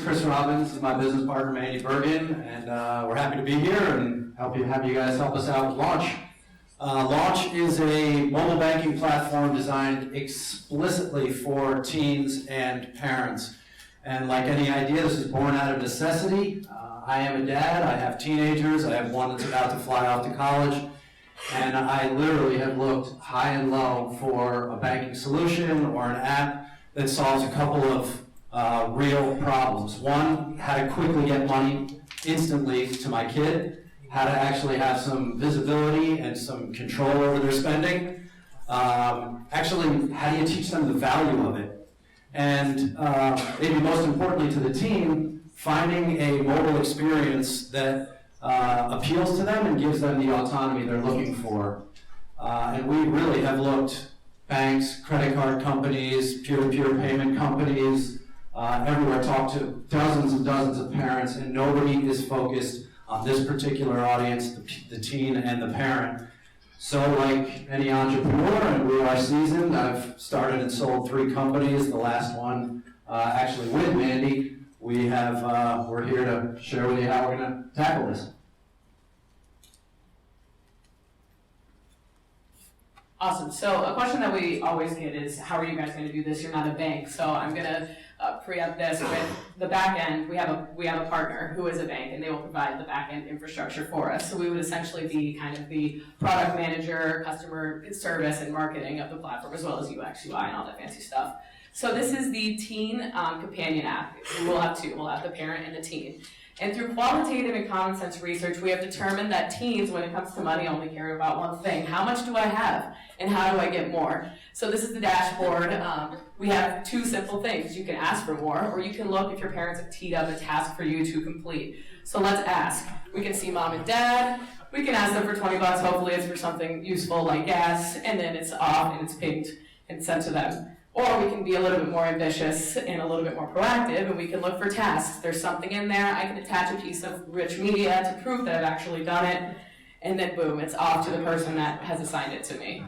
is Chris Robbins. This is my business partner, Mandy Bergen, and we're happy to be here and have you guys help us out with Launch. Launch is a mobile banking platform designed explicitly for teens and parents. And like any idea, this is born out of necessity. I am a dad, I have teenagers, I have one that's about to fly off to college, and I literally have looked high and low for a banking solution or an app that solves a couple of real problems. One, how to quickly get money instantly to my kid, how to actually have some visibility and some control over their spending. Actually, how do you teach them the value of it? And maybe most importantly to the team, finding a mobile experience that appeals to them and gives them the autonomy they're looking for. And we really have looked banks, credit card companies, peer-to-peer payment companies, everywhere, talked to dozens and dozens of parents, and nobody is focused on this particular audience, the teen and the parent. So like any entrepreneur, and we are seasoned, I've started and sold 3 companies, the last one actually with Mandy. We're here to share with you how we're gonna tackle this. Awesome. So a question that we always get is, how are you guys going to do this? You're not a bank. So I'm going to preempt this with the back end. We have a partner who is a bank, and they will provide the back end infrastructure for us. So we would essentially be kind of the product manager, customer service, and marketing of the platform, as well as UX, UI, and all that fancy stuff. So this is the teen companion app. We'll have 2. We'll have the parent and the teen. And through qualitative and common sense research, we have determined that teens, when it comes to money, only care about one thing. How much do I have? And how do I get more? So this is the dashboard. We have 2 simple things. You can ask for more, or you can look if your parents have teed up a task for you to complete. So let's ask. We can see mom and dad. We can ask them for $20. Hopefully it's for something useful like gas, and then it's off and it's pinged and sent to them. Or we can be a little bit more ambitious and a little bit more proactive, and we can look for tasks. There's something in there. I can attach a piece of rich media to prove that I've actually done it, and then boom, it's off to the person that has assigned it to me.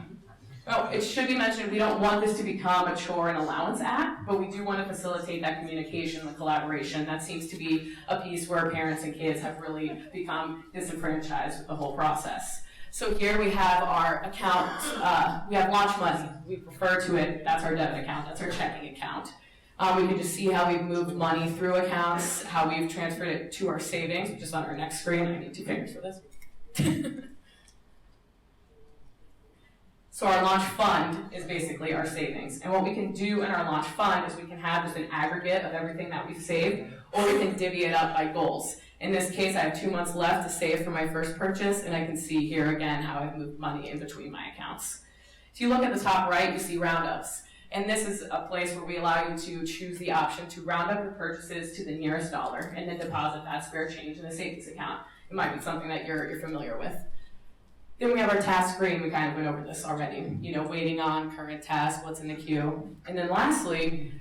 Oh, it should be mentioned, we don't want this to become a chore and allowance app, but we do want to facilitate that communication and collaboration. That seems to be a piece where parents and kids have really become disenfranchised with the whole process. So here we have our account, we have Launch Money. We refer to it, that's our debit account, that's our checking account. We can just see how we've moved money through accounts, how we've transferred it to our savings, which is on our next screen. I need 2 fingers for this. So our Launch Fund is basically our savings. And what we can do in our Launch Fund is we can have just an aggregate of everything that we've saved, or we can divvy it up by goals. In this case, I have 2 months left to save for my first purchase, and I can see here again how I've moved money in between my accounts. If you look at the top right, you see roundups. And this is a place where we allow you to choose the option to round up your purchases to the nearest dollar and then deposit that spare change in a savings account. It might be something that you're familiar with. Then we have our task screen. We kind of went over this already. Waiting on, current task, what's in the queue. And then lastly,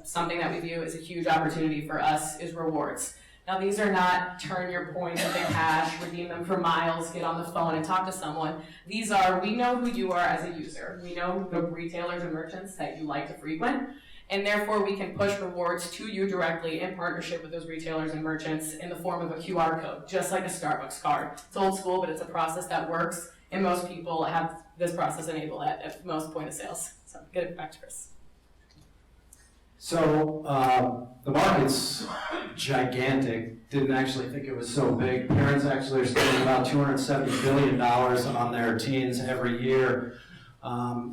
something that we view as a huge opportunity for us is rewards. Now these are not turn your points into cash, redeem them for miles, get on the phone and talk to someone. These are, we know who you are as a user. We know the retailers and merchants that you like to frequent. And therefore we can push rewards to you directly in partnership with those retailers and merchants in the form of a QR code, just like a Starbucks card. It's old school, but it's a process that works, and most people have this process enabled at most point of sales. So get it back to Chris. So the market's gigantic. Didn't actually think it was so big. Parents actually are spending about $270 billion on their teens every year.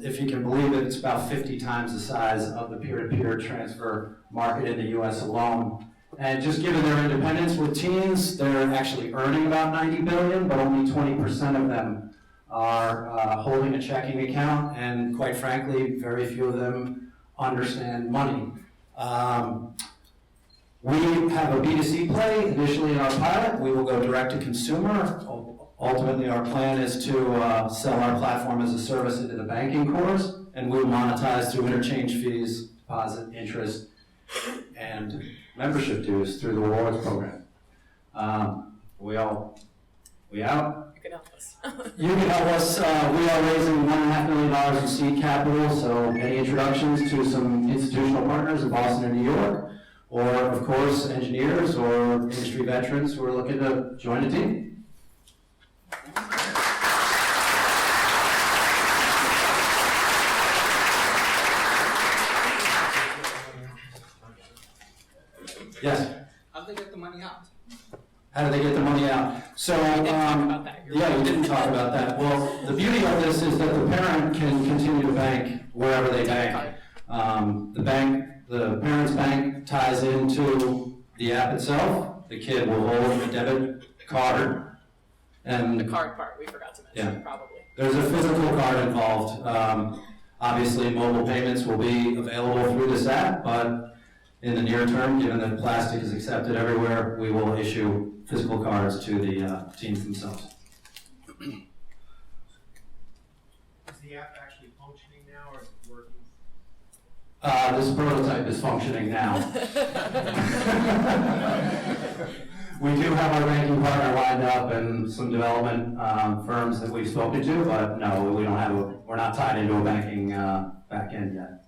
If you can believe it, it's about 50 times the size of the peer-to-peer transfer market in the US alone. And just given their independence with teens, they're actually earning about $90 billion, but only 20% of them are holding a checking account, and quite frankly, very few of them understand money. We have a B2C play initially in our pilot. We will go direct to consumer. Ultimately, our plan is to sell our platform as a service into the banking cores, and we'll monetize through interchange fees, deposit, interest, and membership dues through the rewards program. We out? You can help us. You can help us. We are raising $1.5 million in seed capital, so any introductions to some institutional partners in Boston and New York. or of course, engineers or industry veterans who are looking to join a team. Yes? How do they get the money out? How do they get the money out? So, yeah, we didn't talk about that. Well, the beauty of this is that the parent can continue to bank wherever they bank. The parent's bank ties into the app itself. The kid will hold a debit card, and The card part, we forgot to mention, Yeah. probably. there's a physical card involved. Obviously, mobile payments will be available through this app, but in the near term, given that plastic is accepted everywhere, we will issue physical cards to the teams themselves. Is the app actually functioning now, or is it working? This prototype is functioning now. We do have our banking partner lined up and some development firms that we've spoken to, but no, we're not tied into a banking back end yet.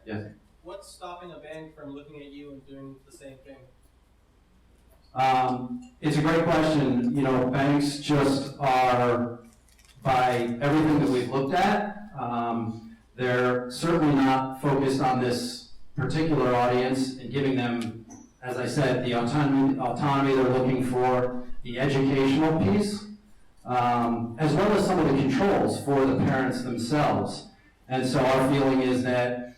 Yes. What's stopping a bank from looking at you and doing the same thing? It's a great question. You know, banks just are, by everything that we've looked at, they're certainly not focused on this particular audience and giving them, as I said, the autonomy they're looking for, the educational piece, as well as some of the controls for the parents themselves. And so our feeling is that,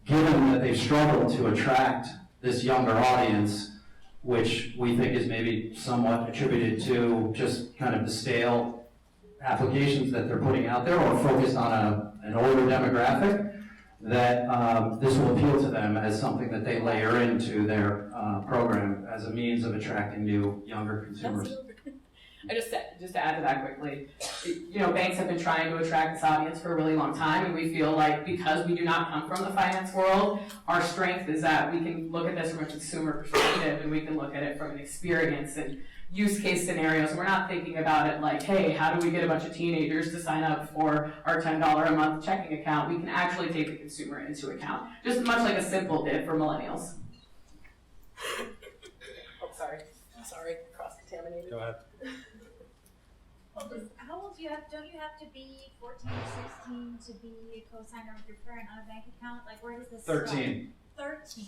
given that they've struggled to attract this younger audience, which we think is maybe somewhat attributed to just kind of the stale applications that they're putting out there, or focused on an older demographic, that this will appeal to them as something that they layer into their program as a means of attracting new, younger consumers. Just to add to that quickly, you know, banks have been trying to attract this audience for a really long time, and we feel like because we do not come from the finance world, our strength is that we can look at this from a consumer perspective, and we can look at it from an experience and use case scenarios. We're not thinking about it like, hey, how do we get a bunch of teenagers to sign up for our $10 a month checking account? We can actually take the consumer into account, just much like a simple did for millennials. Oh, sorry, cross-contaminated. Go ahead. How old do you have? Don't you have to be 14 or 16 to be a co-signer with your parent on a bank account? Like, where does this 13. start? 13.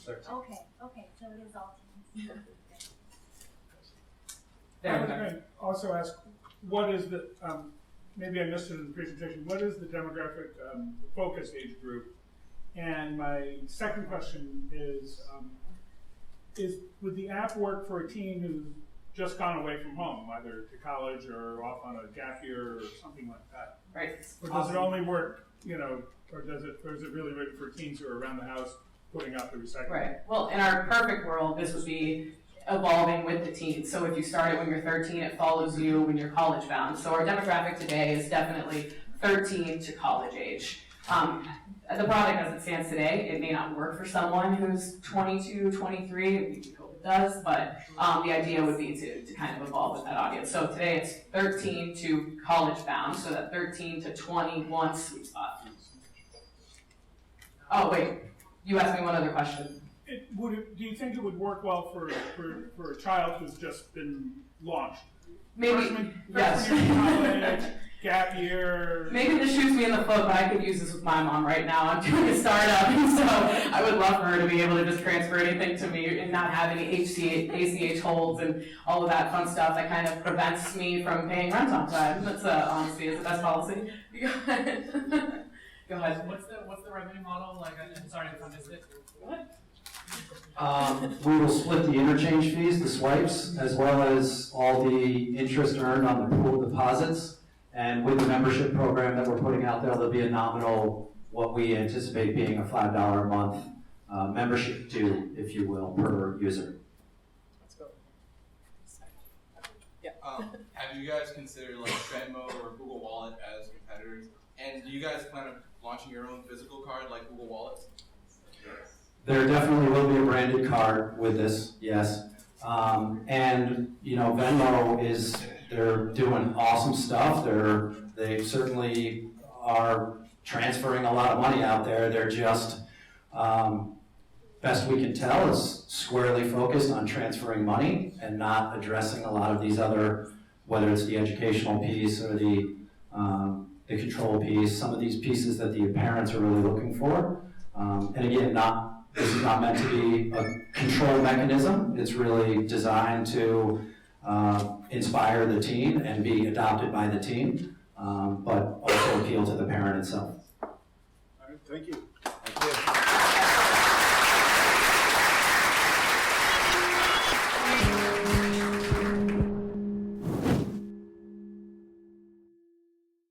Okay, so it is all teens. I was going to also ask, what is the, maybe I missed it in the presentation, what is the demographic focus age group? And my second question is would the app work for a teen who's just gone away from home, either to college or off on a gap year or something like that? Right. Or does it only work, or is it really written for teens who are around the house putting out the recycling? Right. Well, in our perfect world, this would be evolving with the teens. So if you start it when you're 13, it follows you when you're college bound. So our demographic today is definitely 13 to college age. The product as it stands today, it may not work for someone who's 22, 23. We hope it does, but the idea would be to kind of evolve with that audience. So today it's 13 to college bound, so that 13 to 21 sweet spot. Oh wait, you asked me one other question. Do you think it would work well for a child who's just been launched? Maybe, Freshman yes. year in college, gap year. Maybe this shoots me in the foot, but I could use this with my mom right now. I'm doing a startup, and so I would love for her to be able to just transfer anything to me and not have any ACH holds and all of that fun stuff that kind of prevents me from paying rent on time. That's honestly is the best policy. Go ahead. Go ahead. What's the revenue model? Like, I'm sorry if I missed it. What? We will split the interchange fees, the swipes, as well as all the interest earned on the pool deposits. And with the membership program that we're putting out there, there'll be a nominal, what we anticipate being a $5 a month membership due, if you will, per user. Let's go. Have you guys considered like Venmo or Google Wallet as competitors? And do you guys plan on launching your own physical card like Google Wallet? There definitely will be a branded card with this, yes. And Venmo they're doing awesome stuff. They certainly are transferring a lot of money out there. They're just best we can tell, is squarely focused on transferring money and not addressing a lot of these other, whether it's the educational piece or the control piece, some of these pieces that the parents are really looking for. And again, this is not meant to be a control mechanism. It's really designed to inspire the team and be adopted by the team, but also appeal to the parent itself. All right, thank you. Thank you.